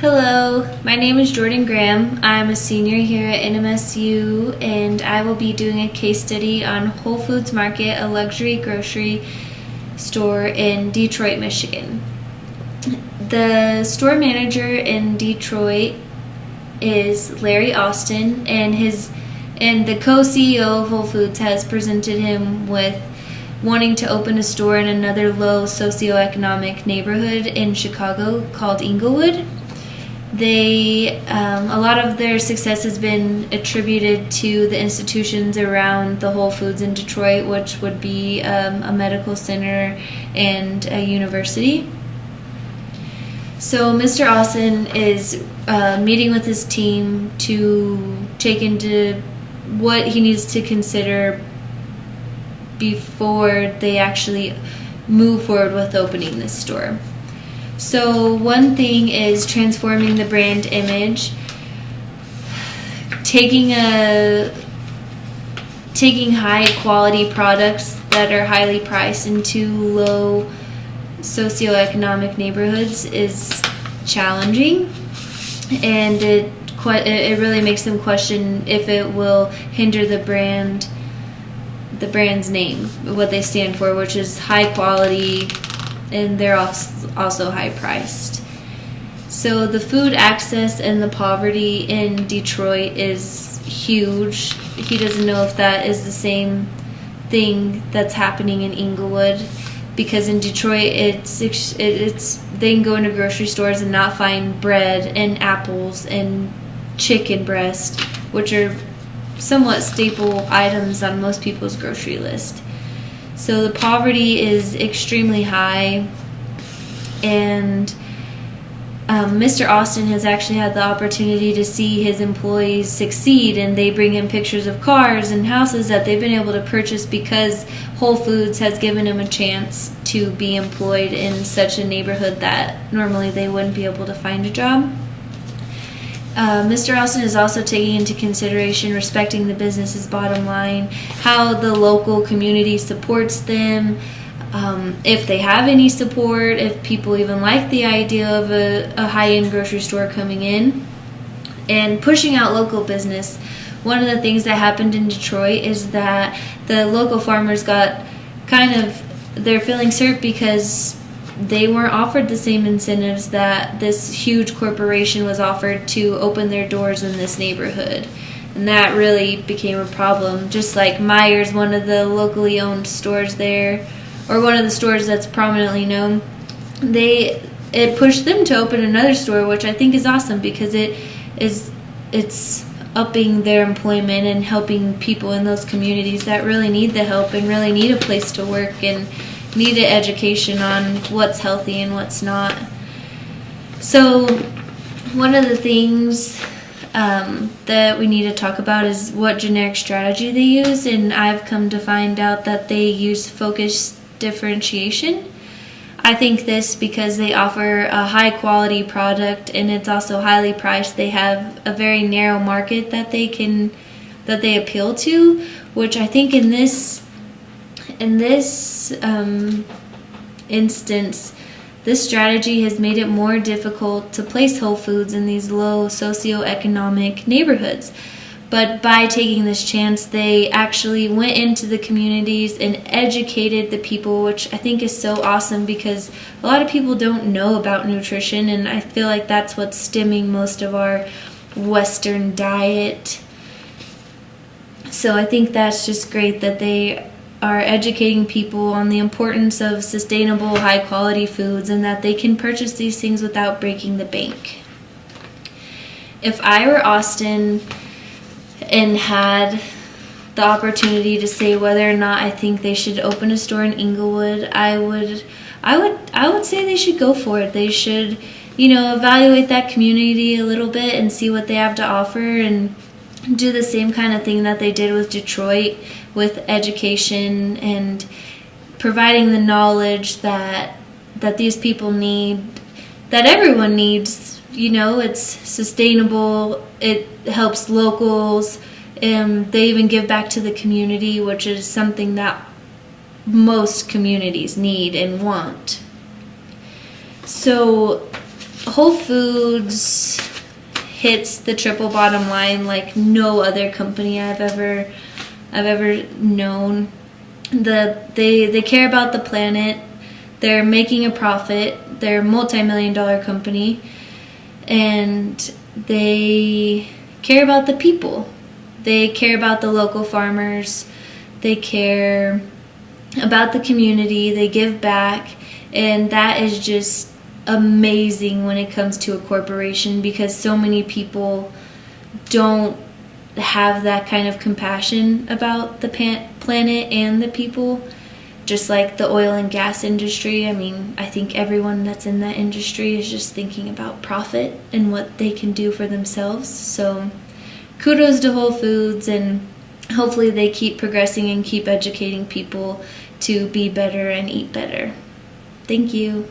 Hello, my name is Jordan Graham. I'm a senior here at NMSU, and I will be doing a case study on Whole Foods Market, a luxury grocery store in Detroit, Michigan. The store manager in Detroit is Larry Austin, and the co-CEO of Whole Foods has presented him with wanting to open a store in another low socioeconomic neighborhood in Chicago called Englewood. A lot of their success has been attributed to the institutions around the Whole Foods in Detroit, which would be a medical center and a university. So Mr. Austin is meeting with his team to take into what he needs to consider before they actually move forward with opening this store. So one thing is transforming the brand image, taking high quality products that are highly priced into low socioeconomic neighborhoods is challenging, and it really makes them question if it will hinder the brand's name, what they stand for, which is high quality, and they're also high priced. So the food access and the poverty in Detroit is huge. He doesn't know if that is the same thing that's happening in Englewood, because in Detroit it's they can go into grocery stores and not find bread and apples and chicken breast, which are somewhat staple items on most people's grocery list. So the poverty is extremely high, and Mr. Austin has actually had the opportunity to see his employees succeed, and they bring him pictures of cars and houses that they've been able to purchase because Whole Foods has given him a chance to be employed in such a neighborhood that normally they wouldn't be able to find a job. Mr. Austin is also taking into consideration respecting the business's bottom line, how the local community supports them, if they have any support, if people even like the idea of a high-end grocery store coming in, and pushing out local business. One of the things that happened in Detroit is that the local farmers got they're feeling hurt because they weren't offered the same incentives that this huge corporation was offered to open their doors in this neighborhood. And that really became a problem. Just like Myers, one of the locally owned stores there, or one of the stores that's prominently known, it pushed them to open another store, which I think is awesome because it's upping their employment and helping people in those communities that really need the help and really need a place to work and need an education on what's healthy and what's not. So one of the things that we need to talk about is what generic strategy they use, and I've come to find out that they use focus differentiation. I think this because they offer a high quality product and it's also highly priced. They have a very narrow market that they appeal to, which I think in this instance, this strategy has made it more difficult to place Whole Foods in these low socioeconomic neighborhoods. But by taking this chance, they actually went into the communities and educated the people, which I think is so awesome because a lot of people don't know about nutrition, and I feel like that's what's stemming most of our Western diet. So I think that's just great that they are educating people on the importance of sustainable, high-quality foods and that they can purchase these things without breaking the bank. If I were Austin and had the opportunity to say whether or not I think they should open a store in Englewood, I would say they should go for it. They should, evaluate that community a little bit and see what they have to offer and do the same kind of thing that they did with Detroit, with education and providing the knowledge that these people need, that everyone needs. It's sustainable, it helps locals, and they even give back to the community, which is something that most communities need and want. So Whole Foods hits the triple bottom line like no other company I've ever known. They care about the planet. They're making a profit. They're a multi-million-dollar company, and they care about the people. They care about the local farmers. They care about the community. They give back, and that is just amazing when it comes to a corporation, because so many people don't have that kind of compassion about the planet and the people. Just like the oil and gas industry, I mean, I think everyone that's in that industry is just thinking about profit and what they can do for themselves. So kudos to Whole Foods, and hopefully they keep progressing and keep educating people to be better and eat better. Thank you.